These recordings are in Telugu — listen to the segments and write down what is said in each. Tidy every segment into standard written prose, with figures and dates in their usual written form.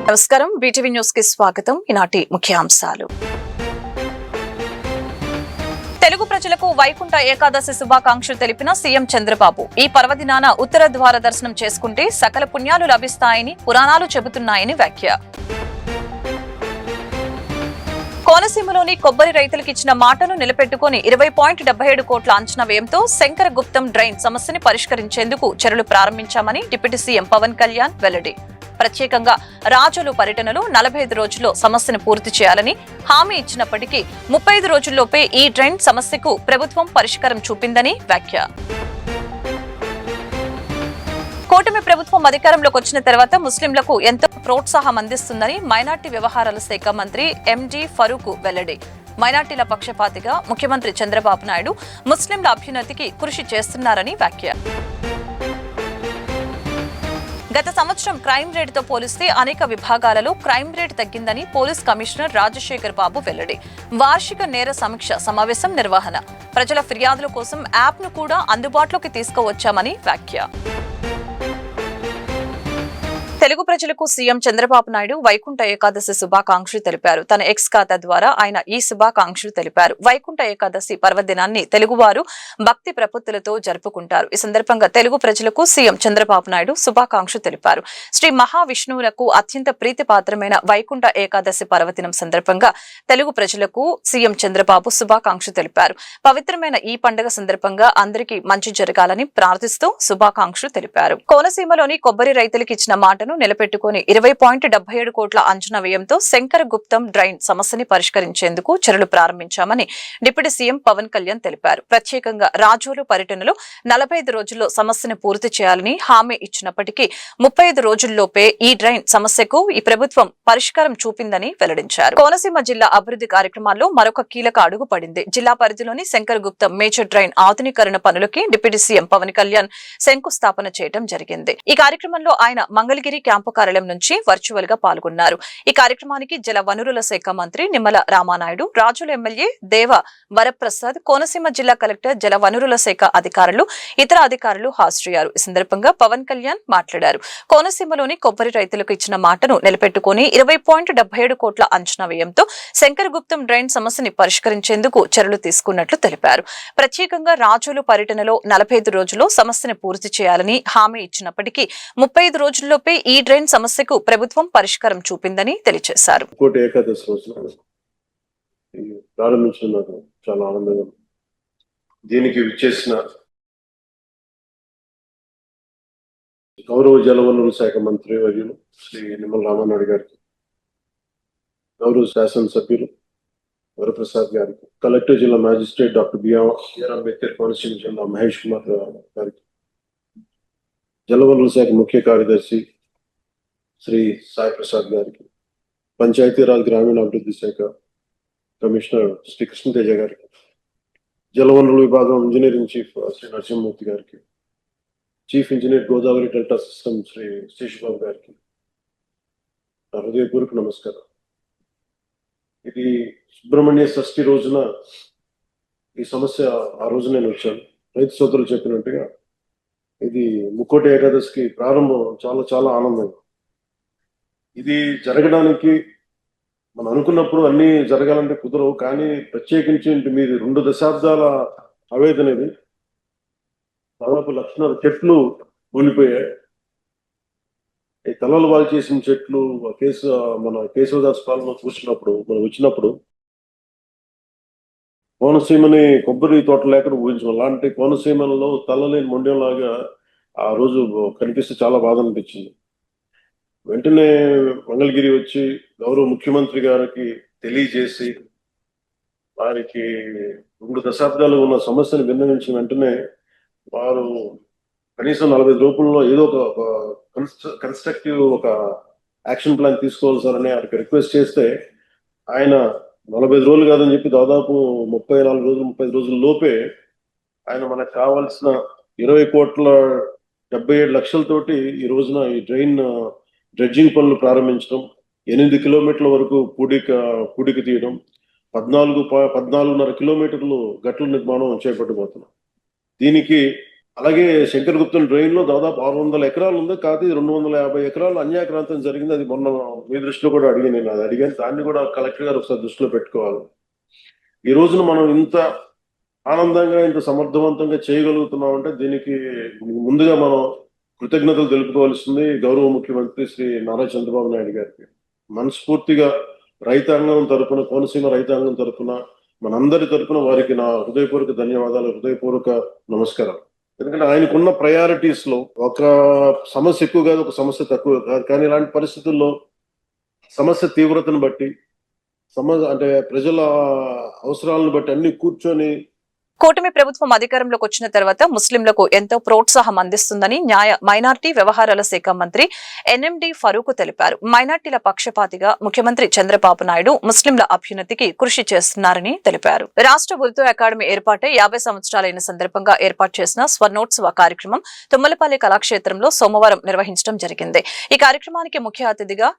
నమస్కారం, బీటీవీ న్యూస్ కి స్వాగతం. ఈనాటి ముఖ్యాంశాలు. తెలుగు ప్రజలకు వైకుంఠ ఏకాదశి శుభాకాంక్షలు తెలిపిన సీఎం చంద్రబాబు. ఈ పర్వదినాన ఉత్తర ద్వార దర్శనం చేసుకుంటే సకల పుణ్యాలు లభిస్తాయని పురాణాలు చెబుతున్నాయని వ్యాఖ్య. కోనసీమలోని కొబ్బరి రైతులకు ఇచ్చిన మాటను నిలబెట్టుకుని 20.77 కోట్ల అంచనా వ్యయంతో శంకరగుప్తం డ్రైన్ సమస్యని పరిష్కరించేందుకు చర్యలు ప్రారంభించామని డిప్యూటీ సీఎం పవన్ కళ్యాణ్ వెల్లడి. ప్రత్యేకంగా రాజోలు పర్యటనలో 45 రోజుల్లో సమస్యను పూర్తి చేయాలని హామీ ఇచ్చినప్పటికీ 35 రోజుల్లోపే ఈ డ్రైన్ సమస్యకు ప్రభుత్వం పరిష్కారం చూపిందని వ్యాఖ్య. కూటమి ప్రభుత్వం అధికారంలోకి వచ్చిన తర్వాత ముస్లింలకు ఎంతో ప్రోత్సాహం అందిస్తుందని మైనార్టీ వ్యవహారాల శాఖ మంత్రి ఎండి ఫరూక్ వెల్లడి. మైనార్టీల పక్షపాతిగా ముఖ్యమంత్రి చంద్రబాబు నాయుడు ముస్లింల అభ్యున్నతికి కృషి చేస్తున్నారని వ్యాఖ్య. గత సంవత్సరం క్రైమ్ రేటుతో పోలిస్తే అనేక విభాగాలలో క్రైమ్ రేటు తగ్గిందని పోలీస్ కమిషనర్ రాజశేఖర్ బాబు వెల్లడి. వార్షిక నేర సమీక్ష సమావేశం నిర్వహణ, ప్రజల ఫిర్యాదుల కోసం యాప్ను కూడా అందుబాటులోకి తీసుకువచ్చామని వ్యాఖ్య. తెలుగు ప్రజలకు సీఎం చంద్రబాబు నాయుడు వైకుంఠ ఏకాదశి శుభాకాంక్షలు తెలిపారు. తన ఎక్స్ ఖాతా ద్వారా ఆయన ఈ శుభాకాంక్షలు తెలిపారు. వైకుంఠ ఏకాదశి పర్వదినాన్ని తెలుగువారు భక్తి ప్రపత్తులతో జరుపుకుంటారు. ఈ సందర్భంగా తెలుగు ప్రజలకు సీఎం చంద్రబాబు నాయుడు శుభాకాంక్షలు తెలిపారు. శ్రీ మహావిష్ణువులకు అత్యంత ప్రీతిపాత్రమైన వైకుంఠ ఏకాదశి పర్వదినం సందర్భంగా తెలుగు ప్రజలకు సీఎం చంద్రబాబు శుభాకాంక్షలు తెలిపారు. పవిత్రమైన ఈ పండుగ సందర్భంగా అందరికీ మంచి జరగాలని ప్రార్థిస్తూ శుభాకాంక్షలు తెలిపారు. కోనసీమలోని కొబ్బరి రైతులకు ఇచ్చిన మాటను నిలబెట్టుకుని 20.77 కోట్ల అంచనా వ్యయంతో శంకరగుప్తం డ్రైన్ సమస్యని పరిష్కరించేందుకు చర్యలు ప్రారంభించామని డిప్యూటీ సీఎం పవన్ కళ్యాణ్ తెలిపారు. ప్రత్యేకంగా రాజోలు పర్యటనలో 45 రోజుల్లో సమస్యను పూర్తి చేయాలని హామీ ఇచ్చినప్పటికీ 35 రోజుల్లోపే ఈ డ్రైన్ సమస్యకు ఈ ప్రభుత్వం పరిష్కారం చూపిందని వెల్లడించారు. కోనసీమ జిల్లా అభివృద్ధి కార్యక్రమాల్లో మరొక కీలక అడుగు పడింది. జిల్లా పరిధిలోని శంకరగుప్తం మేజర్ డ్రైన్ ఆధునీకరణ పనులకి డిప్యూటీ సీఎం పవన్ కళ్యాణ్ శంకుస్థాపన చేయడం జరిగింది. ఈ కార్యక్రమంలో ఆయన మంగళగిరి క్యాంపు కార్యాలయం నుంచి వర్చువల్ గా పాల్గొన్నారు. ఈ కార్యక్రమానికి జల వనరుల శాఖ మంత్రి నిమ్మల రామానాయుడు, రాజుల ఎమ్మెల్యే దేవ వరప్రసాద్, కోనసీమ జిల్లా కలెక్టర్, జల వనరుల శాఖ అధికారులు, ఇతర అధికారులు హాజరయ్యారు. ఈ సందర్భంగా పవన్ కళ్యాణ్ మాట్లాడారు. కోనసీమలోని కొబ్బరి రైతులకు ఇచ్చిన మాటను నిలబెట్టుకుని 20.77 కోట్ల అంచనా వ్యయంతో శంకరగుప్తం డ్రైన్ సమస్యని పరిష్కరించేందుకు చర్యలు తీసుకున్నట్లు తెలిపారు. ప్రత్యేకంగా రాజోలు పర్యటనలో 45 రోజుల్లో సమస్యను పూర్తి చేయాలని హామీ ఇచ్చినప్పటికీ 35 రోజుల్లోపే ఈ డ్రైన్ సమస్యకు ప్రభుత్వం పరిష్కారం చూపిందని తెలియజేశారు. ఏకాదశి రోజున ప్రారంభించడం నాకు చాలా ఆనందంగా. దీనికి విచ్చేసిన గౌరవ జలవనరుల శాఖ మంత్రి వర్యులు శ్రీ నిమ్మల రామానాయుడు గారికి, గౌరవ శాసనసభ్యులు వరప్రసాద్ గారికి, కలెక్టర్ జిల్లా magistrate doctor B R Ambedkar, Konaseema జిల్లా మహేష్ కుమార్ గారికి, జలవనరుల శాఖ ముఖ్య కార్యదర్శి శ్రీ సాయి ప్రసాద్ గారికి, పంచాయతీరాజ్ గ్రామీణాభివృద్ధి శాఖ కమిషనర్ శ్రీ కృష్ణతేజ గారికి, జలవనరుల విభాగం ఇంజనీరింగ్ చీఫ్ శ్రీ నరసింహమూర్తి గారికి, chief engineer Godavari delta system Shri Seshababu గారికి నా హృదయపూర్వక నమస్కారం. ఇది సుబ్రహ్మణ్య షష్ఠి రోజున ఈ సమస్య ఆ రోజు నేను వచ్చాను. రైతు సోదరులు చెప్పినట్టుగా ఇది ముక్కోటి ఏకాదశికి ప్రారంభం చాలా చాలా ఆనందంగా. ఇది జరగడానికి మనం అనుకున్నప్పుడు అన్ని జరగాలంటే కుదరవు, కానీ ప్రత్యేకించి మీది 2 దశాబ్దాల ఆవేదన. ఇది దాదాపు 1,00,000 చెట్లు కూలిపోయాయి. ఈ తలలు వాళ్ళు చేసిన చెట్లు మన కేశవదాస్ పాలన చూసినప్పుడు మనం వచ్చినప్పుడు కోనసీమని కొబ్బరి తోట లేకుండా ఊహించాం. అలాంటి కోనసీమలో తలలేని మొండెంలాగా ఆ రోజు కనిపిస్తే చాలా బాధ అనిపించింది. వెంటనే మంగళగిరి వచ్చి గౌరవ ముఖ్యమంత్రి గారికి తెలియజేసి వారికి 2 దశాబ్దాలు ఉన్న సమస్యను విన్నవించిన వెంటనే వారు కనీసం 45 రూపాయల్లో ఏదో ఒక కన్స్ట్రక్టివ్ ఒక యాక్షన్ ప్లాన్ తీసుకోవాలి సార్ అని ఆయనకి రిక్వెస్ట్ చేస్తే ఆయన 45 రోజులు కాదని చెప్పి దాదాపు 34 రోజులు 35 రోజుల లోపే ఆయన మనకు కావాల్సిన 20.77 కోట్లతోటి ఈ రోజున ఈ డ్రైన్ డ్రెడ్జింగ్ పనులు ప్రారంభించడం, 8 కిలోమీటర్ల వరకు పూడిక తీయడం, 14.5 కిలోమీటర్లు గట్ల నిర్మాణం చేపట్టబోతున్నాం. దీనికి అలాగే శంకర్ గుప్తన్ డ్రైన్ లో దాదాపు 600 ఎకరాలు ఉంది, కాదు 250 ఎకరాలు అన్యాక్రాంతం జరిగింది. అది మొన్న మీ దృష్టిలో కూడా అడిగాను, నేను అది అడిగాను. దాన్ని కూడా కలెక్టర్ గారు ఒకసారి దృష్టిలో పెట్టుకోవాలి. ఈ రోజున మనం ఇంత ఆనందంగా ఇంత సమర్థవంతంగా చేయగలుగుతున్నాం అంటే దీనికి ముందుగా మనం కృతజ్ఞతలు తెలుపుకోవాల్సింది గౌరవ ముఖ్యమంత్రి శ్రీ నారా చంద్రబాబు నాయుడు గారికి. మనస్ఫూర్తిగా రైతాంగం తరపున, కోనసీమ రైతాంగం తరపున, మనందరి తరపున వారికి నా హృదయపూర్వక ధన్యవాదాలు, హృదయపూర్వక నమస్కారం. ఎందుకంటే ఆయనకున్న ప్రయారిటీస్ లో ఒక సమస్య ఎక్కువ కాదు, ఒక సమస్య తక్కువ కాదు. కానీ ఇలాంటి పరిస్థితుల్లో సమస్య తీవ్రతను బట్టి, అంటే ప్రజల అవసరాలను బట్టి అన్ని కూర్చొని కూటమి ప్రభుత్వం అధికారంలోకి వచ్చిన తర్వాత ముస్లింలకు ఎంతో ప్రోత్సాహం అందిస్తుందని మైనార్టీ వ్యవహారాల శాఖ మంత్రి ఎన్ఎండి ఫరూక్ తెలిపారు. మైనార్టీల పక్షపాతిగా ముఖ్యమంత్రి చంద్రబాబు నాయుడు ముస్లింల అభ్యున్నతికి కృషి చేస్తున్నారని తెలిపారు. రాష్ట్ర ఉర్దూ అకాడమీ ఏర్పాటై 50 సంవత్సరాలైన సందర్భంగా ఏర్పాటు చేసిన స్వర్ణోత్సవ కార్యక్రమం తుమ్మలపల్లి కళాక్షేత్రంలో సోమవారం నిర్వహించడం జరిగింది. ఈ కార్యక్రమానికి ముఖ్య అతిథిగా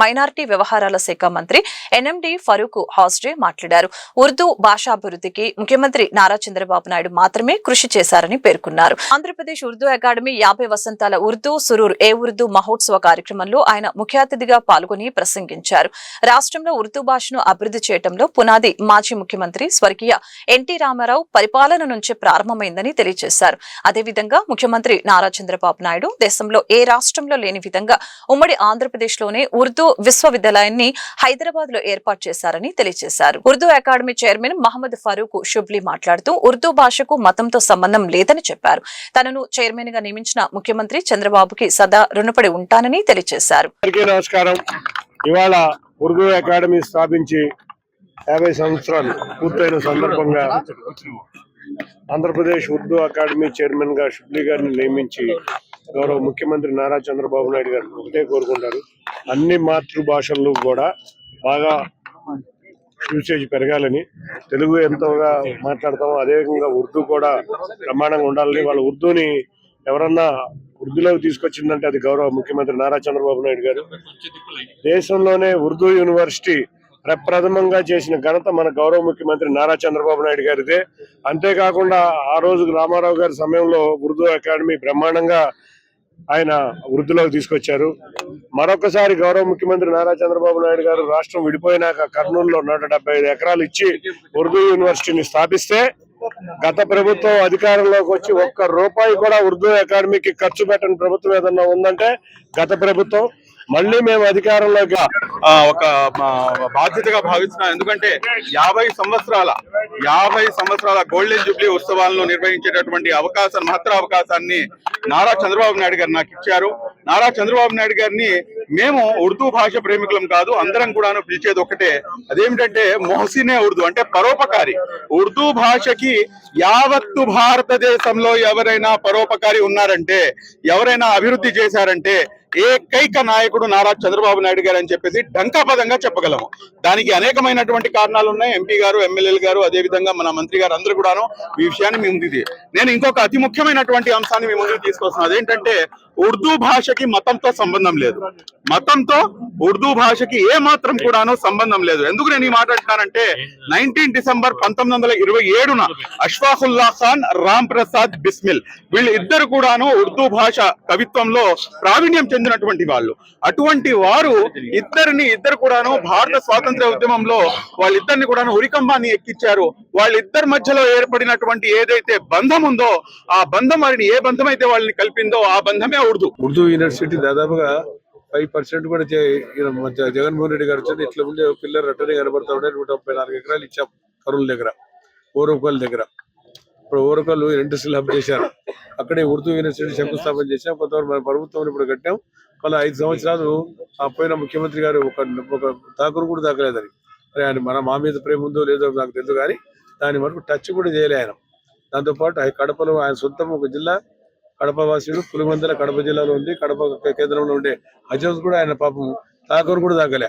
మైనార్టీ వ్యవహారాల శాఖ మంత్రి ఎన్ఎండి ఫరూక్ హాస్డే మాట్లాడారు. ఉర్దూ భాషాభివృద్ధికి ముఖ్యమంత్రి నారా చంద్రబాబు నాయుడు మాత్రమే కృషి చేశారని పేర్కొన్నారు. ఆంధ్రప్రదేశ్ ఉర్దూ అకాడమీ 50 వసంతాల ఉర్దూ సురూర్ ఏ ఉర్దూ మహోత్సవ కార్యక్రమంలో ఆయన ముఖ్య అతిథిగా పాల్గొని ప్రసంగించారు. రాష్ట్రంలో ఉర్దూ భాషను అభివృద్ధి చేయడంలో పునాది మాజీ ముఖ్యమంత్రి స్వర్గీయ ఎన్టీ రామారావు పరిపాలన నుంచే ప్రారంభమైందని తెలియజేశారు. అదేవిధంగా ముఖ్యమంత్రి నారా చంద్రబాబు నాయుడు దేశంలో ఏ రాష్ట్రంలో లేని విధంగా ఉమ్మడి ఆంధ్రప్రదేశ్ లోనే ఉర్దూ విశ్వవిద్యాలయాన్ని హైదరాబాద్ లో ఏర్పాటు చేశారని తెలియజేశారు. ఉర్దూ అకాడమీ చైర్మన్ మహమ్మద్ ఫరూక్ షుబ్లీ మాట్లాడుతూ ఉర్దూ భాషకు మతంతో సంబంధం లేదని చెప్పారు. తనను చైర్మన్ గా నియమించిన ముఖ్యమంత్రి చంద్రబాబుకి సదా రుణపడి ఉంటానని తెలియజేశారు. నమస్కారం. ఇవాళ ఉర్దూ అకాడమీ స్థాపించి 50 సంవత్సరాలు పూర్తయిన సందర్భంగా ఆంధ్రప్రదేశ్ ఉర్దూ అకాడమీ చైర్మన్ గా షుబ్లీ గారిని నియమించి గౌరవ ముఖ్యమంత్రి నారా చంద్రబాబు నాయుడు గారు ఒకటే కోరుకుంటారు, అన్ని మాతృభాషల్లో కూడా బాగా యూసేజ్ పెరగాలని. తెలుగు ఎంతోగా మాట్లాడతామో అదేవిధంగా ఉర్దూ కూడా ప్రమాణంగా ఉండాలని. వాళ్ళ ఉర్దూని ఎవరన్నా ఉర్దూలోకి తీసుకొచ్చిందంటే అది గౌరవ ముఖ్యమంత్రి నారా చంద్రబాబు నాయుడు గారు. దేశంలోనే ఉర్దూ యూనివర్సిటీ ప్రప్రథమంగా చేసిన ఘనత మన గౌరవ ముఖ్యమంత్రి నారా చంద్రబాబు నాయుడు గారిదే. అంతేకాకుండా ఆ రోజు రామారావు గారి సమయంలో ఉర్దూ అకాడమీ బ్రహ్మాండంగా ఆయన వృద్ధిలోకి తీసుకొచ్చారు. మరొకసారి గౌరవ ముఖ్యమంత్రి నారా చంద్రబాబు నాయుడు గారు రాష్ట్రం విడిపోయినాక కర్నూలులో 175 ఎకరాలు ఇచ్చి ఉర్దూ యూనివర్సిటీని స్థాపిస్తే గత ప్రభుత్వం అధికారంలోకి వచ్చి ఒక్క రూపాయి కూడా ఉర్దూ అకాడమీకి ఖర్చు పెట్టని ప్రభుత్వం ఏదన్నా ఉందంటే గత ప్రభుత్వం. మళ్ళీ మేము అధికారంలోకి ఒక బాధ్యతగా భావిస్తున్నాం. ఎందుకంటే 50 సంవత్సరాల గోల్డెన్ జూబ్లీ ఉత్సవాలను నిర్వహించేటటువంటి మహత్తర అవకాశాన్ని నారా చంద్రబాబు నాయుడు గారు నాకు ఇచ్చారు. నారా చంద్రబాబు నాయుడు గారిని మేము ఉర్దూ భాష ప్రేమికులం కాదు, అందరం కూడాను పిలిచేది ఒకటే, అదేమిటంటే మొహసినే ఉర్దూ, అంటే పరోపకారి. ఉర్దూ భాషకి యావత్తు భారతదేశంలో ఎవరైనా పరోపకారి ఉన్నారంటే, ఎవరైనా అభివృద్ధి చేశారంటే ఏకైక నాయకుడు నారా చంద్రబాబు నాయుడు గారు అని చెప్పేసి డంకాపదంగా చెప్పగలము. దానికి అనేకమైనటువంటి కారణాలు ఉన్నాయి. ఎంపీ గారు, ఎమ్మెల్యేలు గారు, అదేవిధంగా మన మంత్రి గారు అందరూ కూడాను ఈ విషయాన్ని మీ ముందుది. నేను ఇంకొక అతి ముఖ్యమైనటువంటి అంశాన్ని మీ ముందుకు తీసుకొస్తున్నాను. అదేంటంటే ఉర్దూ భాషకి మతంతో సంబంధం లేదు. మతంతో ఉర్దూ భాషకి ఏ మాత్రం కూడాను సంబంధం లేదు. ఎందుకు నేను ఈ మాట అంటున్నానంటే 19 డిసెంబర్ 1927 అష్ఫాకుల్లా ఖాన్, రామ్ ప్రసాద్ బిస్మిల్ వీళ్ళు ఇద్దరు కూడాను ఉర్దూ భాష కవిత్వంలో ప్రావీణ్యం చెందినటువంటి వాళ్ళు. అటువంటి వారు ఇద్దరు కూడాను భారత స్వాతంత్ర ఉద్యమంలో వాళ్ళిద్దరిని కూడాను ఉరికంబాన్ని ఎక్కించారు. వాళ్ళిద్దరి మధ్యలో ఏర్పడినటువంటి ఏదైతే బంధం ఉందో ఆ బంధం వారిని ఏ బంధం అయితే వాళ్ళని కలిపిందో ఆ బంధమే ఉర్దూ యూనివర్సిటీ దాదాపుగా 5% కూడా జగన్మోహన్ రెడ్డి గారు వచ్చి ఇట్లా ఉండే పిల్లలు అట్టనే కనబడతా ఉండే 134 ఎకరాలు ఇచ్చాం కర్నూలు దగ్గర, ఓరవకల్ దగ్గర. ఇప్పుడు ఓరవకల్ ఇండస్ట్రియల్ హబ్ చేశారు, అక్కడే ఉర్దూ యూనివర్సిటీ శంకుస్థాపన చేశాం. కొంతవరకు మన ప్రభుత్వం ఇప్పుడు కట్టాం. మళ్ళీ 5 సంవత్సరాలు ఆ పోయిన ముఖ్యమంత్రి గారు ఒక తాకురు కూడా తాకలేదని. మరి ఆయన మా మీద ప్రేమ ఉందో లేదో నాకు తెలుసు, కానీ దాని వరకు టచ్ కూడా చేయలే ఆయన. దాంతోపాటు కడపలో ఆయన సొంతం ఒక జిల్లా, కడప వాసుడు, పులిమందల కడప జిల్లాలో ఉంది. కడప కేంద్రంలో ఉండే హజౌస్ కూడా ఆయన పాపం తాకూరు కూడా తాకలే.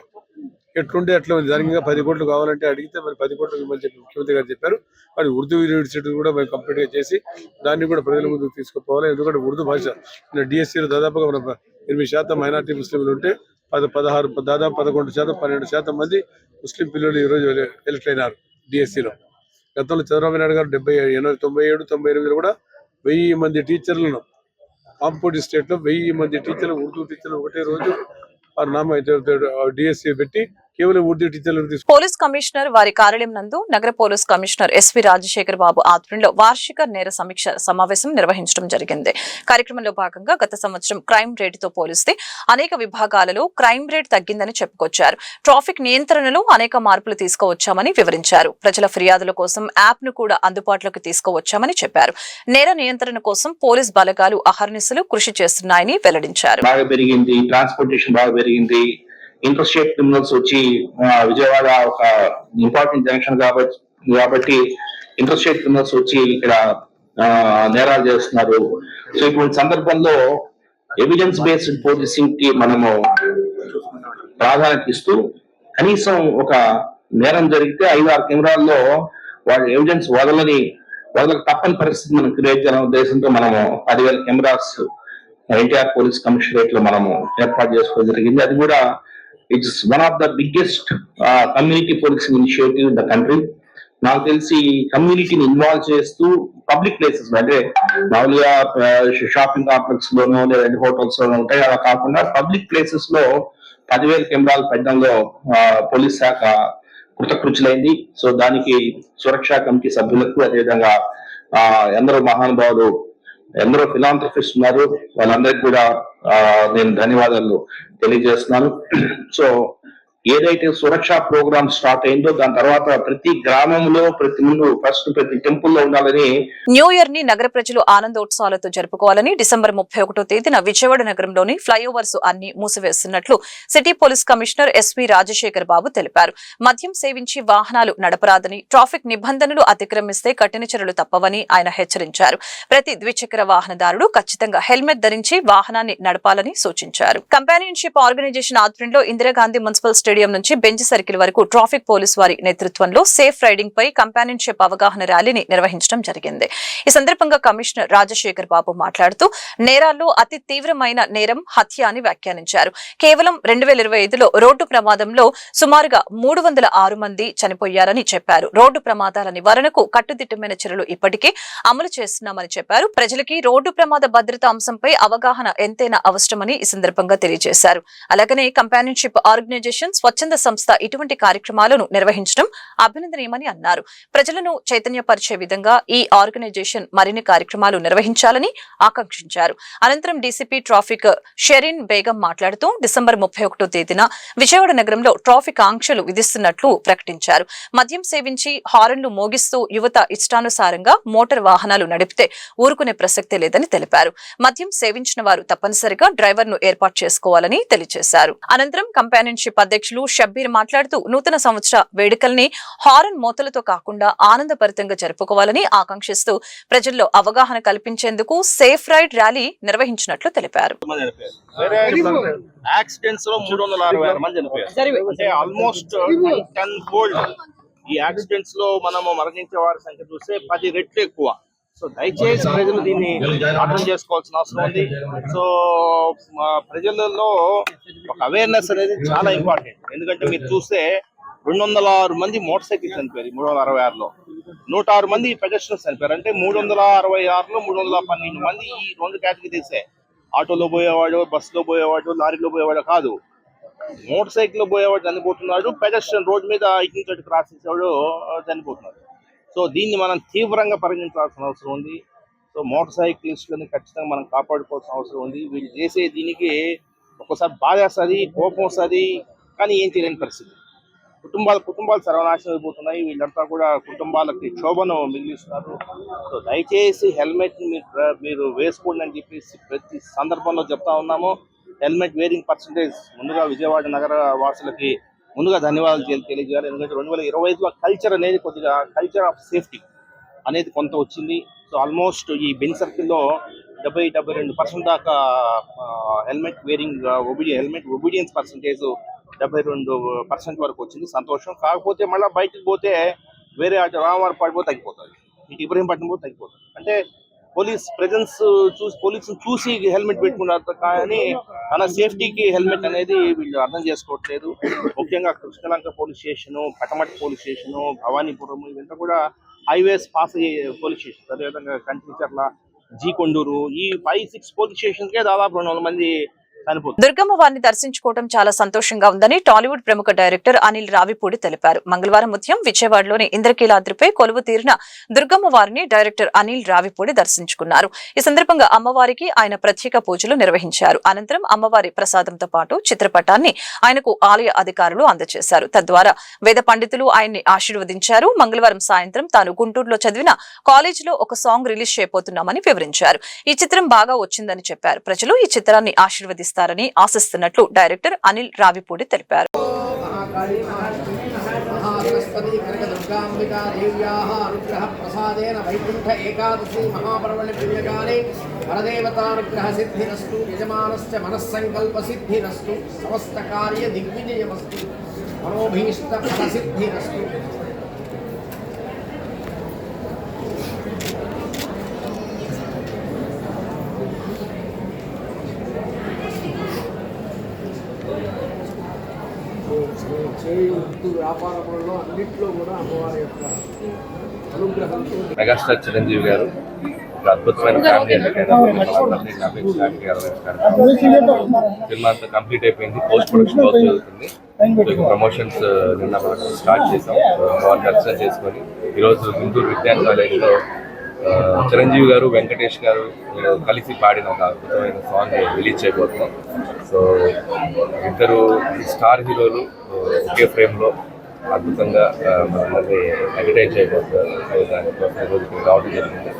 ఎట్లుంటే అట్లా ఉంది. దానికి 10 కోట్లు కావాలంటే అడిగితే మరి 10 కోట్లు ఇవ్వమని చెప్పి ముఖ్యమంత్రి గారు చెప్పారు. మరి ఉర్దూ యూనివర్సిటీ కూడా మేము కంప్లీట్ గా చేసి దాన్ని కూడా ప్రజల ముందుకు తీసుకుపోవాలి. ఎందుకంటే ఉర్దూ భాష డిఎస్సీలో దాదాపుగా 8% మైనార్టీ ముస్లింలు ఉంటే 11% 12% మంది ముస్లిం పిల్లలు ఈరోజు ఎలక్ట్ అయినారు డిఎస్సీలో. గతంలో చంద్రబాబు నాయుడు గారు 97, 98 కూడా 1000 మంది టీచర్లను కాంపౌండ్ స్టేట్ లో 1000 మంది టీచర్లు ఉర్దూ టీచర్లు ఒకటే రోజు డిఎస్సి పెట్టి కేవలం ఉర్దూ టీచర్లను పోలీస్ కమిషనర్ వారి కార్యాలయం నందు నగర పోలీస్ కమిషనర్ ఎస్వి రాజశేఖర్ బాబు ఆధ్వర్యంలో వార్షిక నేర సమీక్ష సమావేశం నిర్వహించడం జరిగింది. కార్యక్రమంలో భాగంగా గత సంవత్సరం క్రైమ్ రేటుతో పోలిస్తే అనేక విభాగాలలో క్రైమ్ రేట్ తగ్గిందని చెప్పుకొచ్చారు. ట్రాఫిక్ నియంత్రణలో అనేక మార్పులు తీసుకువచ్చామని వివరించారు. ప్రజల ఫిర్యాదుల కోసం యాప్ ను కూడా అందుబాటులోకి తీసుకువచ్చామని చెప్పారు. నేర నియంత్రణ కోసం పోలీస్ బలగాలు అహర్నిశలు కృషి చేస్తున్నాయని వెల్లడించారు. ఇంటర్ స్టేట్ క్రిమినల్స్ వచ్చి విజయవాడ ఒక ఇంపార్టెంట్ జంక్షన్ కాబట్టి ఇంటర్ స్టేట్ క్రిమినల్స్ వచ్చి ఇక్కడ నేరాలు చేస్తున్నారు. సో ఇటువంటి సందర్భంలో ఎవిడెన్స్ బేస్డ్ పోలీసింగ్ కి మనము ప్రాధాన్యత ఇస్తూ కనీసం ఒక నేరం జరిగితే 5-6 కెమెరాల్లో వాళ్ళ ఎవిడెన్స్ వదలక తప్పని పరిస్థితి మనం క్రియేట్ చేయాలనే ఉద్దేశంతో మనము 10,000 కెమెరాస్ ఎన్టీఆర్ పోలీస్ కమిషనరేట్ లో మనము ఏర్పాటు చేసుకోవడం జరిగింది. అది కూడా it's one of the biggest community policing initiative in the country. నాకు తెలిసి కమ్యూనిటీని ఇన్వాల్వ్ చేస్తూ పబ్లిక్ ప్లేసెస్ అంటే మామూలుగా షాపింగ్ కాంప్లెక్స్ లోనో లేదా హోటల్స్ లోనో ఉంటాయి, అలా కాకుండా పబ్లిక్ ప్లేసెస్ లో 10,000 కెమెరాలు పెట్టడంలో పోలీస్ శాఖ కృతకృత్యులైంది. సో దానికి సురక్షా కమిటీ సభ్యులకు అదేవిధంగా ఎందరో మహానుభావులు ఎందరో ఫిలాంథ్రఫిస్ట్ ఉన్నారు, వాళ్ళందరికీ కూడా నేను ధన్యవాదాలు తెలియజేస్తున్నాను. సో ఏదైతే సురక్షా ప్రోగ్రామ్ స్టార్ట్ అయిందో దాని తర్వాత ప్రతి గ్రామంలో ప్రతి టెంపుల్ లో ఉండాలని న్యూ ఇయర్ ని నగర ప్రజలు ఆనందోత్సవాలతో జరుపుకోవాలని డిసెంబర్ 31వ తేదీన విజయవాడ నగరంలోని ఫ్లైఓవర్స్ అన్ని మూసివేస్తున్నట్లు city police commissioner S V Rajasekhar Babu తెలిపారు. మద్యం సేవించి వాహనాలు నడపరాదని, ట్రాఫిక్ నిబంధనలు అతిక్రమిస్తే కఠిన చర్యలు తప్పవని ఆయన హెచ్చరించారు. ప్రతి ద్విచక్ర వాహనదారుడు ఖచ్చితంగా హెల్మెట్ ధరించి వాహనాన్ని నడపాలని సూచించారు. కంపానియన్షిప్ ఆర్గనైజేషన్ ఆధ్వర్యంలో ఇందిరాగాంధీ మున్సిపల్ స్టేడియం నుంచి బెంచ్ సర్కిల్ వరకు ట్రాఫిక్ పోలీస్ వారి నేతృత్వంలో సేఫ్ రైడింగ్ పై కంపానియన్షిప్ అవగాహన ర్యాలీని నిర్వహించడం జరిగింది. ఈ సందర్భంగా కమిషనర్ రాజశేఖర్ బాబు మాట్లాడుతూ నేరాల్లో అతి తీవ్రమైన నేరం హత్య అని వ్యాఖ్యానించారు. కేవలం 2025లో రోడ్డు ప్రమాదంలో సుమారుగా 306 మంది చనిపోయారని చెప్పారు. రోడ్డు ప్రమాదాల నివారణకు కట్టుదిట్టమైన చర్యలు ఇప్పటికే అమలు చేస్తున్నామని చెప్పారు. ప్రజలకి రోడ్డు ప్రమాద భద్రత అంశంపై అవగాహన ఎంతైనా అవసరమని ఈ సందర్భంగా తెలియజేశారు. అలాగనే కంపానియన్షిప్ ఆర్గనైజేషన్ స్వచ్ఛంద సంస్థ ఇటువంటి కార్యక్రమాలను నిర్వహించడం అభినందనీయమని అన్నారు. ప్రజలను చైతన్యపరిచే విధంగా ఈ ఆర్గనైజేషన్ మరిన్ని కార్యక్రమాలు నిర్వహించాలని ఆకాంక్షించారు. అనంతరం డీసీపీ ట్రాఫిక్ షెరీన్ బేగం మాట్లాడుతూ డిసెంబర్ 31వ తేదీన విజయవాడ నగరంలో ట్రాఫిక్ ఆంక్షలు విధిస్తున్నట్లు ప్రకటించారు. మద్యం సేవించి హారన్లు మోగిస్తూ యువత ఇష్టానుసారంగా మోటార్ వాహనాలు నడిపితే ఊరుకునే ప్రసక్తే లేదని తెలిపారు. మద్యం సేవించిన వారు తప్పనిసరిగా డ్రైవర్ ను ఏర్పాటు చేసుకోవాలని తెలియజేశారు. అనంతరం కంపానియన్షిప్ అధ్యక్షులు షబ్బీర్ మాట్లాడుతూ నూతన సంవత్సర వేడుకల్ని హారన్ మోతలతో కాకుండా ఆనందభరితంగా జరుపుకోవాలని ఆకాంక్షిస్తూ ప్రజల్లో అవగాహన కల్పించేందుకు సేఫ్ రైడ్ ర్యాలీ నిర్వహించినట్లు తెలిపారు. యాక్సిడెంట్స్ లో 366 మంది చనిపోయారు. అంటే ఆల్మోస్ట్ 10 ఫోల్డ్. ఈ యాక్సిడెంట్స్ లో మనము మరణించే వారి సంఖ్య చూస్తే 10 రెట్లు ఎక్కువ. సో దయచేసి ప్రజలు దీన్ని అర్థం చేసుకోవాల్సిన అవసరం ఉంది. సో ప్రజలలో ఒక అవేర్నెస్ అనేది చాలా ఇంపార్టెంట్. ఎందుకంటే మీరు చూస్తే 206 మంది మోటార్ సైకిల్ చనిపోయారు 366లో, 106 మంది పెడెస్ట్రియన్స్ చనిపోయారు. అంటే 366లో 312 మంది ఈ 2 కేటగిరీసే. ఆటోలో పోయేవాడు, బస్సులో పోయేవాడు, లారీలో పోయేవాడు కాదు, మోటార్ సైకిల్ లో పోయేవాడు చనిపోతున్నాడు, పెడెస్ట్రియన్ రోడ్ మీద ఇటు నుంచి క్రాస్ చేసేవాడు చనిపోతున్నాడు. సో దీన్ని మనం తీవ్రంగా పరిగణించాల్సిన అవసరం ఉంది. సో మోటార్ సైక్లిస్టులని ఖచ్చితంగా మనం కాపాడుకోవాల్సిన అవసరం ఉంది. వీళ్ళు చేసే దీనికి ఒక్కోసారి బాధ వస్తుంది, కోపం వస్తుంది, కానీ ఏం చేయలేని పరిస్థితి. కుటుంబాలు సర్వనాశనం అయిపోతున్నాయి. వీళ్ళంతా కూడా కుటుంబాలకి క్షోభను మిగిలిస్తున్నారు. సో దయచేసి హెల్మెట్ మీరు వేసుకోండి అని చెప్పేసి ప్రతి సందర్భంలో చెప్తా ఉన్నాము. హెల్మెట్ వేరింగ్ పర్సంటేజ్ ముందుగా విజయవాడ నగర వాసులకి ముందుగా ధన్యవాదాలు తెలియజేయాలి. ఎందుకంటే 2025లో కల్చర్ ఆఫ్ సేఫ్టీ అనేది కొంత వచ్చింది. సో ఆల్మోస్ట్ ఈ బెంచ్ సర్కిల్లో 72% దాకా హెల్మెట్ ఒబీడియన్స్ పర్సంటేజ్ 72% వరకు వచ్చింది. సంతోషం. కాకపోతే మళ్ళీ బయటకు పోతే వేరే రామవారి పడిపోతే తగ్గిపోతుంది, ఇటు ఇబ్రహీంపట్నం పోతే తగ్గిపోతుంది. అంటే పోలీస్ ప్రెజెన్స్ పోలీసులు చూసి హెల్మెట్ పెట్టుకున్నారు, కానీ తన సేఫ్టీకి హెల్మెట్ అనేది వీళ్ళు అర్థం చేసుకోవట్లేదు. ముఖ్యంగా కృష్ణలంక పోలీస్ స్టేషను, కటమటి పోలీస్ స్టేషను, భవానీపురం ఇవంతా కూడా హైవేస్ పాస్ అయ్యే పోలీస్ స్టేషన్. అదేవిధంగా కంచిచర్ల, జీ కొండూరు, ఈ 5-6 పోలీస్ స్టేషన్స్కే దాదాపు 200 మంది చనిపోతుంది. దుర్గమ్మ వారిని దర్శించుకోవడం చాలా సంతోషంగా ఉందని టాలీవుడ్ ప్రముఖ డైరెక్టర్ అనిల్ రావిపూడి తెలిపారు. మంగళవారం ఉదయం విజయవాడలోని ఇంద్రకీలాద్రిపై కొలువు తీరిన దుర్గమ్మ వారిని డైరెక్టర్ అనిల్ రావిపూడి దర్శించుకున్నారు. ఈ సందర్భంగా అమ్మవారికి ఆయన ప్రత్యేక పూజలు నిర్వహించారు. అనంతరం అమ్మవారి ప్రసాదంతో పాటు చిత్రపటాన్ని ఆయనకు ఆలయ అధికారులు అందజేశారు. తద్వారా వేద పండితులు ఆయన్ని ఆశీర్వదించారు. మంగళవారం సాయంత్రం తాను గుంటూరులో చదివిన కాలేజీలో ఒక సాంగ్ రిలీజ్ చేయబోతున్నామని వివరించారు. ఈ చిత్రం బాగా వచ్చిందని చెప్పారు. ప్రజలు ఈ చిత్రాన్ని ఆశీర్వదిస్తారని ఆశిస్తున్నట్లు డైరెక్టర్ అనిల్ రావిపూడి తెలిపారు. ప్రసాదేన వైకుంఠ ఏకాదశి మహాపర్వణి పుణ్యకాలే పరదేవతానుగ్రహ సిద్ధిరస్తు యజమానస్య మనస్సంకల్ప సిద్ధిరస్తు సమస్త కార్య దిగ్విజయమస్తు మనోభీష్ట ఫల సిద్ధిరస్తు. వ్యాపారంలో అన్నింటిలో కూడా అమ్మవారి యొక్క అనుగ్రహంతో మెగాస్టార్ చిరంజీవి గారు ఒక అద్భుతమైన ఫ్యామిలీ సినిమా అంతా కంప్లీట్ అయిపోయింది. పోస్ట్ ప్రొడక్షన్ వర్క్ జరుగుతుంది. ప్రమోషన్స్ నిన్న స్టార్ట్ చేసాం. దర్శనం చేసుకొని ఈరోజు గుంటూరు విజ్ఞాన్ కాలేజీలో చిరంజీవి గారు, వెంకటేష్ గారు కలిసి పాడిన ఒక అద్భుతమైన సాంగ్ రిలీజ్ చేయబోతున్నాం. సో ఇద్దరు స్టార్ హీరోలు ఒకే ఫ్రేమ్లో అద్భుతంగా మనందరినీ ఎంటర్టైన్ చేయబోతున్నారు. సో దానికోసం ఈరోజు రావడం జరిగింది.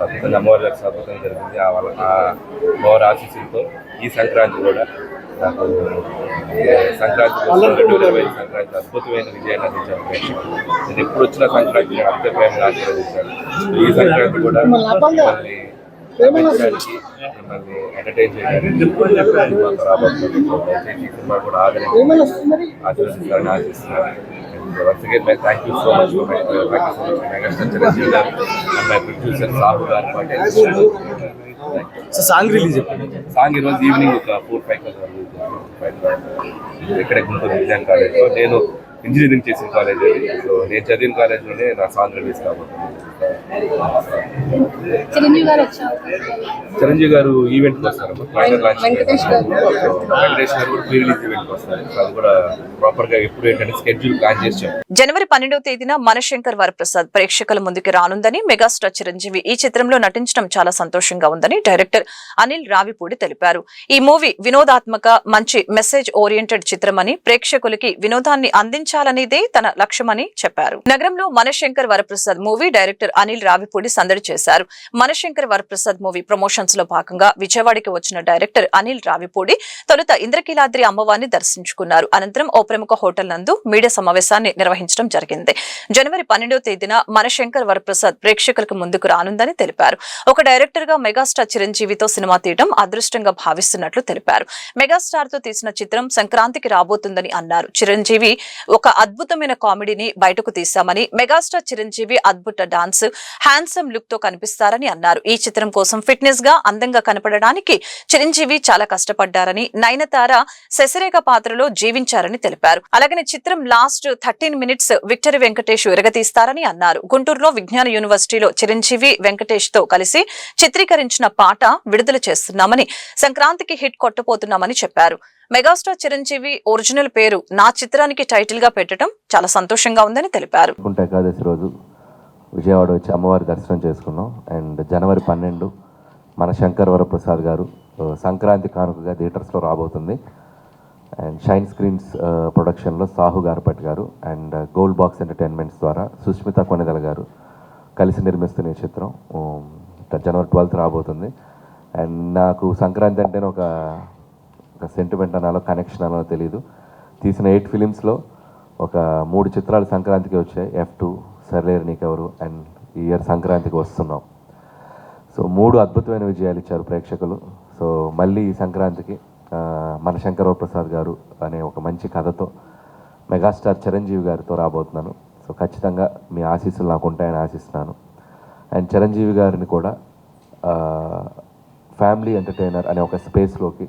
అద్భుతంగా అమ్మవారి దర్శనం అద్భుతంగా జరిగింది. ఆ అమ్మవారి ఆశీస్సులతో ఈ సంక్రాంతి కూడా నాకు సంక్రాంతి 2020 సంక్రాంతి అద్భుతమైన విజయాన్ని అందించాను ప్రేక్షకులు. నేను ఎప్పుడు వచ్చిన సంక్రాంతి అద్భుతమైన ఆశీర్వదించాను. ఈ సంక్రాంతి కూడా మిమ్మల్ని ఎంటర్టైన్ చేయడానికి రాబోతుంది. ఈ సినిమా కూడా ఆశీర్వదిస్తారని ఆశిస్తున్నాను. Once again, thank you so much for Megastar Chiranjeevi garu and my producer Sahu garu. So song release song ఈరోజు ఈవినింగ్ ఒక 4-5 ఇక్కడే గుంటూరు విజ్ఞాన్ కాలేజ్లో. నేను ఇంజనీరింగ్ చేసిన కాలేజ్ అది. సో నేను చదివిన కాలేజ్లోనే నా సాంగ్ రిలీజ్ కాబోతుంది. చిరంజీవి గారు ఈవెంట్కి వస్తారు. వెంకటేష్ గారు కూడా ప్రీ రిలీజ్ ఈవెంట్కి వస్తారు. సో అది కూడా ప్రాపర్గా ఎప్పుడు ఏంటంటే స్కెడ్యూల్ ప్లాన్ చేసి జనవరి 12వ తేదీన మనశంకర్ వరప్రసాద్ ప్రేక్షకుల ముందుకు రానుందని, మెగాస్టార్ చిరంజీవి ఈ చిత్రంలో నటించడం చాలా సంతోషంగా ఉందని డైరెక్టర్ అనిల్ రావిపూడి తెలిపారు. ఈ మూవీ వినోదాత్మక, మంచి మెసేజ్ ఓరియంటెడ్ చిత్రమని, ప్రేక్షకులకి వినోదాన్ని అందించాలనేదే తన లక్ష్యమని చెప్పారు. నగరంలో మనశంకర్ వరప్రసాద్ మూవీ డైరెక్టర్ అనిల్ రావిపూడి సందడి చేశారు. మనశంకర్ వరప్రసాద్ మూవీ ప్రమోషన్స్ లో భాగంగా విజయవాడకి వచ్చిన డైరెక్టర్ అనిల్ రావిపూడి తొలుత ఇంద్రకీలాద్రి అమ్మవారిని దర్శించుకున్నారు. అనంతరం ఓ ప్రముఖ హోటల్ నందు మీడియా సమావేశాన్ని నిర్వహించడం జరిగింది. జనవరి 12వ తేదీన మనశంకర్ వరప్రసాద్ ప్రేక్షకులకు ముందుకు రానుందని తెలిపారు. ఒక డైరెక్టర్ గా మెగాస్టార్ చిరంజీవితో సినిమా తీయడం అదృష్టంగా భావిస్తున్నట్లు తెలిపారు. మెగాస్టార్ తో తీసిన చిత్రం సంక్రాంతికి రాబోతుందని అన్నారు. చిరంజీవి ఒక అద్భుతమైన కామెడీని బయటకు తీశామని, మెగాస్టార్ చిరంజీవి అద్భుత డాన్స్, హ్యాండ్సమ్ లుక్ తో కనిపిస్తారని అన్నారు. ఈ చిత్రం కోసం ఫిట్నెస్ గా, అందంగా కనపడడానికి చిరంజీవి చాలా కష్టపడ్డారని, నయనతార శశిరేఖ పాత్రలో జీవించారని తెలిపారు. అలాగనే చిత్రం లాస్ట్ 13 మినిట్స్ విక్టరీ వెంకటేష్ విరగతీస్తారని అన్నారు. గుంటూరులో విజ్ఞాన యూనివర్సిటీలో చిరంజీవి, వెంకటేష్ తో కలిసి చిత్రీకరించిన పాట విడుదల చేస్తున్నామని, సంక్రాంతికి హిట్ కొట్టబోతున్నామని చెప్పారు. మెగాస్టార్ చిరంజీవి ఒరిజినల్ పేరు నా చిత్రానికి టైటిల్ గా పెట్టడం చాలా సంతోషంగా ఉందని తెలిపారు. ఏకాదశి రోజు విజయవాడ వచ్చి అమ్మవారి దర్శనం చేసుకున్నాం. అండ్ జనవరి 12 మన శంకర్ వరప్రసాద్ గారు సంక్రాంతి కానుకగా థియేటర్స్లో రాబోతుంది. అండ్ షైన్ స్క్రీన్స్ ప్రొడక్షన్లో సాహు గారపట్ గారు అండ్ గోల్డ్ బాక్స్ ఎంటర్టైన్మెంట్స్ ద్వారా సుష్మిత కొనెదల గారు కలిసి నిర్మిస్తున్న ఈ చిత్రం జనవరి 12 రాబోతుంది. అండ్ నాకు సంక్రాంతి అంటేనే ఒక సెంటిమెంట్ అనాలో, కనెక్షన్ అనాలో తెలియదు. తీసిన 8 ఫిలిమ్స్లో ఒక 3 చిత్రాలు సంక్రాంతికి వచ్చాయి. F2, సర్లేరు నీకెవరు అండ్ ఈ ఇయర్ సంక్రాంతికి వస్తున్నాం. సో 3 అద్భుతమైన విజయాలు ఇచ్చారు ప్రేక్షకులు. సో మళ్ళీ ఈ సంక్రాంతికి మన శంకర్ ప్రసాద్ గారు అనే ఒక మంచి కథతో మెగాస్టార్ చిరంజీవి గారితో రాబోతున్నాను. సో ఖచ్చితంగా మీ ఆశీస్సులు నాకు ఉంటాయని ఆశిస్తున్నాను. అండ్ చిరంజీవి గారిని కూడా ఫ్యామిలీ ఎంటర్టైనర్ అనే ఒక స్పేస్లోకి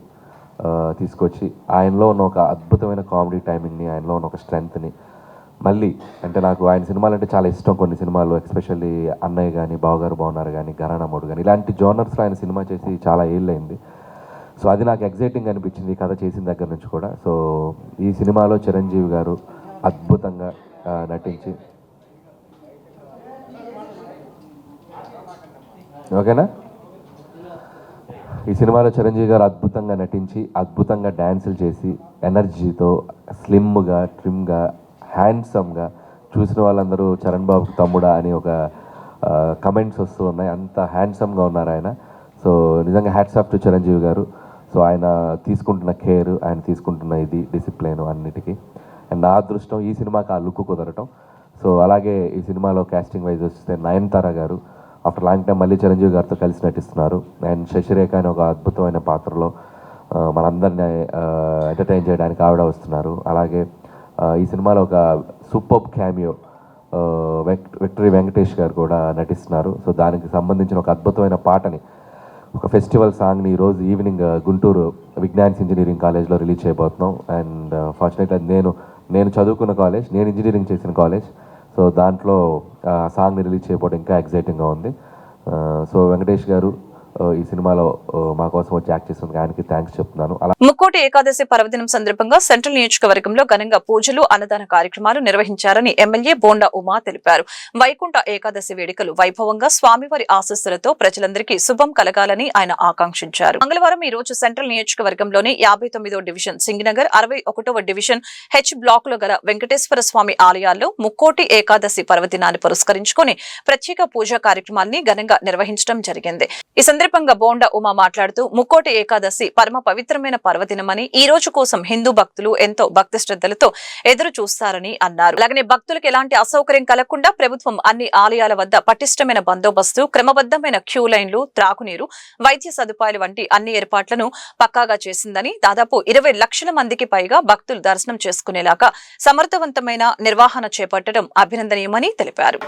తీసుకొచ్చి ఆయనలో ఉన్న ఒక అద్భుతమైన కామెడీ టైమింగ్ని, ఆయనలో ఉన్న ఒక స్ట్రెంగ్త్ని మళ్ళీ అంటే నాకు ఆయన సినిమాలు అంటే చాలా ఇష్టం. కొన్ని సినిమాలు ఎస్పెషల్లీ అన్నయ్య కానీ, బావగారు బాగున్నారు కానీ, ఘరానామోడు కానీ ఇలాంటి జోనర్స్లో ఆయన సినిమా చేసి చాలా ఏళ్ళైంది. సో అది నాకు ఎగ్జైటింగ్ అనిపించింది ఈ కథ చేసిన దగ్గర నుంచి కూడా. సో ఈ సినిమాలో చిరంజీవి గారు అద్భుతంగా నటించి, ఓకేనా, ఈ సినిమాలో చిరంజీవి గారు అద్భుతంగా నటించి, అద్భుతంగా డ్యాన్సులు చేసి, ఎనర్జీతో, స్లిమ్గా, ట్రిమ్గా, హ్యాండ్సమ్గా చూసిన వాళ్ళందరూ చరణ్ బాబుకి తమ్ముడా అని ఒక కమెంట్స్ వస్తూ ఉన్నాయి. అంత హ్యాండ్సమ్గా ఉన్నారు ఆయన. సో నిజంగా హ్యాట్స్ ఆఫ్ టు చిరంజీవి గారు. సో ఆయన తీసుకుంటున్న కేర్, ఆయన తీసుకుంటున్న ఇది డిసిప్లిన్ అన్నిటికీ. అండ్ నా అదృష్టం ఈ సినిమాకి ఆ లుక్ కుదరటం. సో అలాగే ఈ సినిమాలో కాస్టింగ్ వైజ్ వస్తే నయనతార గారు ఆఫ్టర్ లాంగ్ టైం మళ్ళీ చిరంజీవి గారితో కలిసి నటిస్తున్నారు. అండ్ శశిరేఖ అని ఒక అద్భుతమైన పాత్రలో మనందరినీ ఎంటర్టైన్ చేయడానికి ఆవిడ వస్తున్నారు. అలాగే ఈ సినిమాలో ఒక సూపర్బ్ క్యామియో విక్టరీ వెంకటేష్ గారు కూడా నటిస్తున్నారు. సో దానికి సంబంధించిన ఒక అద్భుతమైన పాటని, ఒక ఫెస్టివల్ సాంగ్ని ఈరోజు ఈవినింగ్ గుంటూరు విజ్ఞాన్స్ ఇంజనీరింగ్ కాలేజ్లో రిలీజ్ చేయబోతున్నాం. అండ్ ఫార్చునేట్లీ నేను చదువుకున్న కాలేజ్, నేను ఇంజనీరింగ్ చేసిన కాలేజ్. సో దాంట్లో సాంగ్ని రిలీజ్ చేయబోవడం ఇంకా ఎగ్జైటింగ్గా ఉంది. సో వెంకటేష్ గారు ఈ సినిమాలో మా కోసం వచ్చి యాక్ట్ చేసినందుకు ఆయనకి థ్యాంక్స్ చెప్తున్నాను. ముక్కోటి ఏకాదశి పర్వదినం సందర్భంగా సెంట్రల్ నియోజకవర్గంలో ఘనంగా పూజలు, అన్నదాన కార్యక్రమాలు నిర్వహించారని ఎమ్మెల్యే బోండా ఉమా తెలిపారు. వైకుంఠ ఏకాదశి వేడుకలు వైభవంగా స్వామివారి ఆశీస్సులతో ప్రజలందరికీ శుభం కలగాలని ఆయన ఆకాంక్షించారు. మంగళవారం ఈ రోజు సెంట్రల్ నియోజకవర్గంలోని 59వ డివిజన్ సింగినగర్, 61వ డివిజన్ హెచ్ బ్లాక్ లో గల వెంకటేశ్వర స్వామి ఆలయాల్లో ముక్కోటి ఏకాదశి పర్వదినాన్ని పురస్కరించుకుని ప్రత్యేక పూజా కార్యక్రమాన్ని ఘనంగా నిర్వహించడం జరిగింది. ఈ సందర్భంగా బోండా ఉమా మాట్లాడుతూ ముక్కోటి ఏకాదశి పరమ పవిత్రమైన పర్వదినమని, ఈ రోజు కోసం హిందూ భక్తులు ఎంతో భక్తి శ్రద్ధలతో ఎదురు చూస్తారని అన్నారు. అలాగే భక్తులకు ఎలాంటి అసౌకర్యం కలగకుండా ప్రభుత్వం అన్ని ఆలయాల వద్ద పటిష్టమైన బందోబస్తు, క్రమబద్దమైన క్యూ లైన్లు, త్రాగునీరు, వైద్య సదుపాయాలు వంటి అన్ని ఏర్పాట్లను పక్కాగా చేసిందని, దాదాపు 20 లక్షల మందికి పైగా భక్తులు దర్శనం చేసుకునేలాగా సమర్థవంతమైన నిర్వహణ చేపట్టడం అభినందనీయమని తెలిపారు.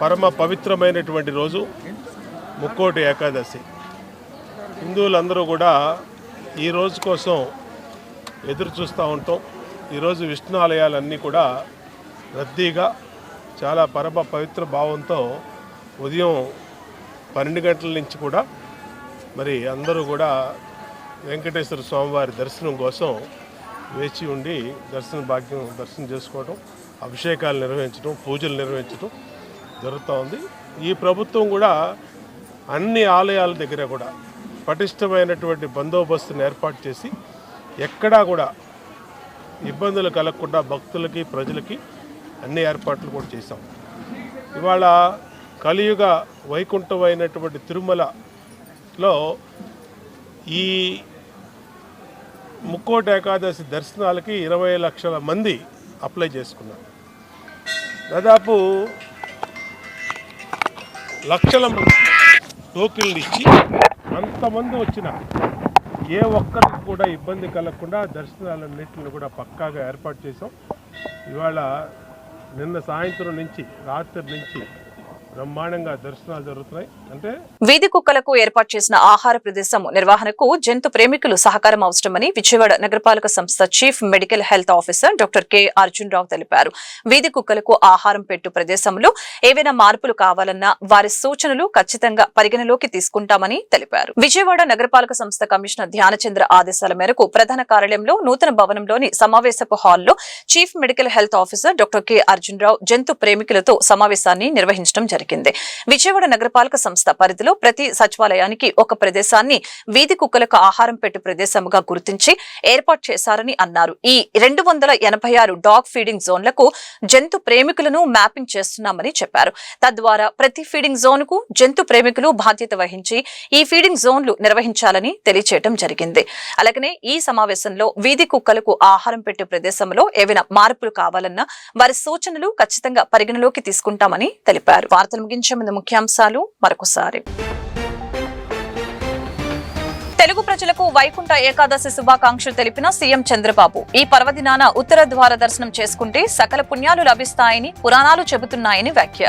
పరమ పవిత్రమైనటువంటి రోజు ముక్కోటి ఏకాదశి. హిందువులందరూ కూడా ఈ రోజు కోసం ఎదురు చూస్తూ ఉంటాం. ఈరోజు విష్ణు ఆలయాలన్నీ కూడా రద్దీగా చాలా పరమ పవిత్ర భావంతో ఉదయం 12 గంటల నుంచి కూడా మరి అందరూ కూడా వెంకటేశ్వర స్వామివారి దర్శనం కోసం వేచి ఉండి దర్శనం చేసుకోవడం, అభిషేకాలు నిర్వహించడం, పూజలు నిర్వహించడం జరుగుతూ ఉంది. ఈ ప్రభుత్వం కూడా అన్ని ఆలయాల దగ్గర కూడా పటిష్టమైనటువంటి బందోబస్తును ఏర్పాటు చేసి ఎక్కడా కూడా ఇబ్బందులు కలగకుండా భక్తులకి, ప్రజలకి అన్ని ఏర్పాట్లు కూడా చేశాం. ఇవాళ కలియుగ వైకుంఠమైనటువంటి తిరుమలలో ఈ ముక్కోటి ఏకాదశి దర్శనాలకి 20 లక్షల మంది అప్లై చేసుకున్నారు. దాదాపు లక్షల మంది టోకెన్లు ఇచ్చి అంతమంది వచ్చిన ఏ ఒక్కరికి కూడా ఇబ్బంది కలగకుండా దర్శనాలన్నింటిని కూడా పక్కాగా ఏర్పాటు చేసాం. ఇవాళ నిన్న సాయంత్రం నుంచి రాత్రి నుంచి బ్రహ్మాండంగా దర్శనాలు జరుగుతున్నాయి. అంటే వీధి కుక్కలకు ఏర్పాటు చేసిన ఆహార ప్రదేశం నిర్వహణకు జంతు ప్రేమికులు సహకారం అవసరమని విజయవాడ నగరపాలక సంస్థ chief medical health officer doctor K Arjun Rao తెలిపారు. వీధి కుక్కలకు ఆహారం పెట్టు ప్రదేశంలో ఏవైనా మార్పులు కావాలన్నా వారి సూచనలు ఖచ్చితంగా పరిగణలోకి తీసుకుంటామని తెలిపారు. విజయవాడ నగరపాలక సంస్థ కమిషనర్ ధ్యానచంద్ర ఆదేశాల మేరకు ప్రధాన కార్యాలయంలో నూతన భవనంలోని సమావేశపు హాల్లో chief medical health officer doctor K Arjun Rao జంతు ప్రేమికులతో సమావేశాన్ని నిర్వహించడం జరిగింది. విజయవాడ నగరపాలక సంస్థ పరిధిలో ప్రతి సచివాలయానికి ఒక ప్రదేశాన్ని వీధి కుక్కలకు ఆహారం పెట్టు ప్రదేశముగా గుర్తించి ఏర్పాటు చేశారని అన్నారు. ఈ 286 డాగ్ ఫీడింగ్ జోన్లకు జంతు ప్రేమికులను మ్యాపింగ్ చేస్తున్నామని చెప్పారు. తద్వారా ప్రతి ఫీడింగ్ జోన్ కు జంతు ప్రేమికులు బాధ్యత వహించి ఈ ఫీడింగ్ జోన్లు నిర్వహించాలని తెలియచేయడం జరిగింది. అలాగనే ఈ సమావేశంలో వీధి కుక్కలకు ఆహారం పెట్టే ప్రదేశంలో ఏవైనా మార్పులు కావాలన్నా వారి సూచనలు ఖచ్చితంగా పరిగణలోకి తీసుకుంటామని తెలిపారు. వార్తలు ముగించే ముందు ముఖ్యాంశాలు మరొకసారి. తెలుగు ప్రజలకు వైకుంఠ ఏకాదశి శుభాకాంక్షలు తెలిపిన సీఎం చంద్రబాబు. ఈ పర్వదినాన ఉత్తర ద్వార దర్శనం చేసుకుంటే సకల పుణ్యాలు లభిస్తాయని పురాణాలు చెబుతున్నాయని వ్యాఖ్య.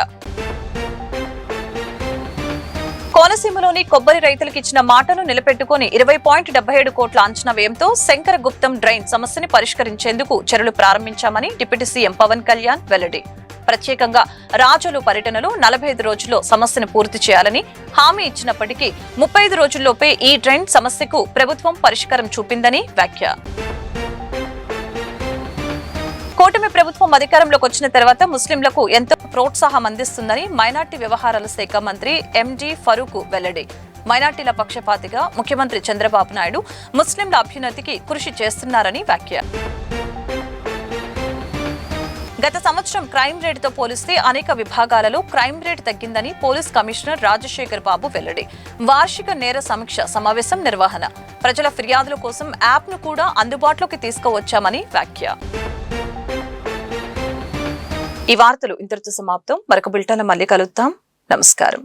కోనసీమలోని కొబ్బరి రైతులకు ఇచ్చిన మాటను నిలబెట్టుకుని 20.77 కోట్ల అంచనా వ్యయంతో శంకర గుప్తం డ్రైన్ సమస్యని పరిష్కరించేందుకు చర్యలు ప్రారంభించామని డిప్యూటీ సీఎం పవన్ కళ్యాణ్ వెల్లడి. ప్రత్యేకంగా రాజులు పర్యటనలో 45 రోజుల్లో సమస్యను పూర్తి చేయాలని హామీ ఇచ్చినప్పటికీ 35 రోజుల్లోపే ఈ డ్రైన్ సమస్యకు ప్రభుత్వం పరిష్కారం చూపిందని వ్యాఖ్య. కూటమి ప్రభుత్వం అధికారంలోకి వచ్చిన తర్వాత ముస్లింలకు ఎంతో ప్రోత్సాహం అందిస్తుందని మైనార్టీ వ్యవహారాల శాఖ మంత్రి ఎండి ఫరూక్ వెల్లడి. మైనార్టీల పక్షపాతిగా ముఖ్యమంత్రి చంద్రబాబు నాయుడు ముస్లింల అభ్యున్నతికి కృషి చేస్తున్నారని వ్యాఖ్య. గత సంవత్సరం క్రైమ్ రేటుతో పోలిస్తే అనేక విభాగాలలో క్రైమ్ రేటు తగ్గిందని పోలీస్ కమిషనర్ రాజశేఖర్ బాబు వెల్లడి. వార్షిక నేర సమీక్ష సమావేశం నిర్వహణ. ప్రజల ఫిర్యాదుల కోసం యాప్ను కూడా అందుబాటులోకి తీసుకువచ్చామని వ్యాఖ్య. ఈ వార్తలు ఇంతటితో సమాప్తం. మరొక బులెటిన్లో మళ్ళీ కలుద్దాం. నమస్కారం.